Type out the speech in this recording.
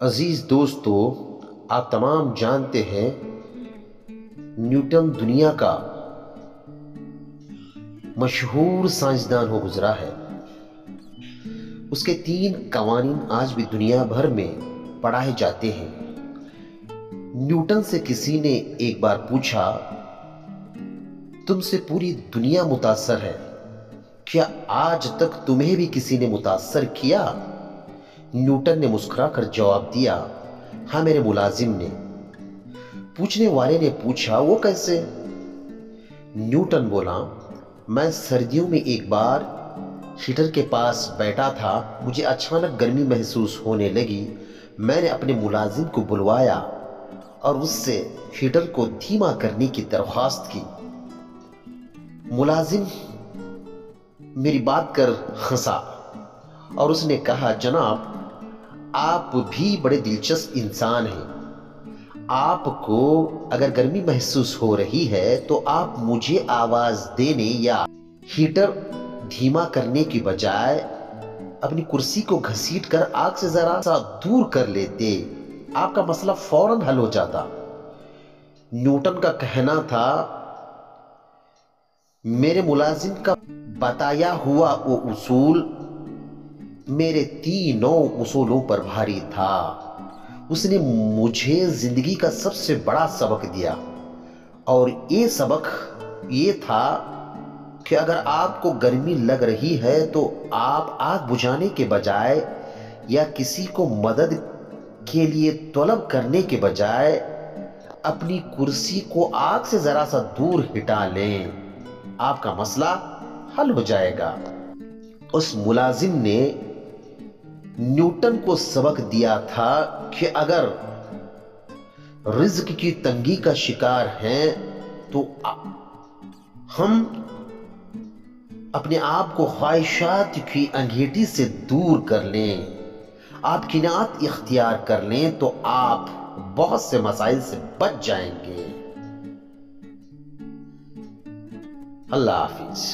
عزیز دوستو، آپ تمام جانتے ہیں نیوٹن دنیا کا مشہور سائنسدان ہو گزرا ہے۔ اس کے 3 قوانین آج بھی دنیا بھر میں پڑھائے جاتے ہیں۔ نیوٹن سے کسی نے ایک بار پوچھا، تم سے پوری دنیا متاثر ہے، کیا آج تک تمہیں بھی کسی نے متاثر کیا؟ نیوٹن نے مسکرا کر جواب دیا، ہاں میرے ملازم نے۔ پوچھنے والے نے پوچھا، وہ کیسے؟ نیوٹن بولا، میں سردیوں میں ایک بار ہیٹر کے پاس بیٹھا تھا، مجھے اچانک گرمی محسوس ہونے لگی۔ میں نے اپنے ملازم کو بلوایا اور اس سے ہیٹر کو دھیما کرنے کی درخواست کی۔ ملازم میری بات کر ہنسا اور اس نے کہا، جناب آپ بھی بڑے دلچسپ انسان ہیں۔ آپ کو اگر گرمی محسوس ہو رہی ہے تو آپ مجھے آواز دینے یا ہیٹر دھیما کرنے کی بجائے اپنی کرسی کو گھسیٹ کر آگ سے ذرا سا دور کر لیتے، آپ کا مسئلہ فوراً حل ہو جاتا۔ نیوٹن کا کہنا تھا، میرے ملازم کا بتایا ہوا وہ اصول میرے تینوں اصولوں پر بھاری تھا۔ اس نے مجھے زندگی کا سب سے بڑا سبق دیا، اور یہ سبق یہ تھا کہ اگر آپ کو گرمی لگ رہی ہے تو آپ آگ بجھانے کے بجائے یا کسی کو مدد کے لیے طلب کرنے کے بجائے اپنی کرسی کو آگ سے ذرا سا دور ہٹا لیں، آپ کا مسئلہ حل ہو جائے گا۔ اس ملازم نے نیوٹن کو سبق دیا تھا کہ اگر رزق کی تنگی کا شکار ہیں تو ہم اپنے آپ کو خواہشات کی انگیٹھی سے دور کر لیں، آپ قناعت اختیار کر لیں تو آپ بہت سے مسائل سے بچ جائیں گے۔ اللہ حافظ۔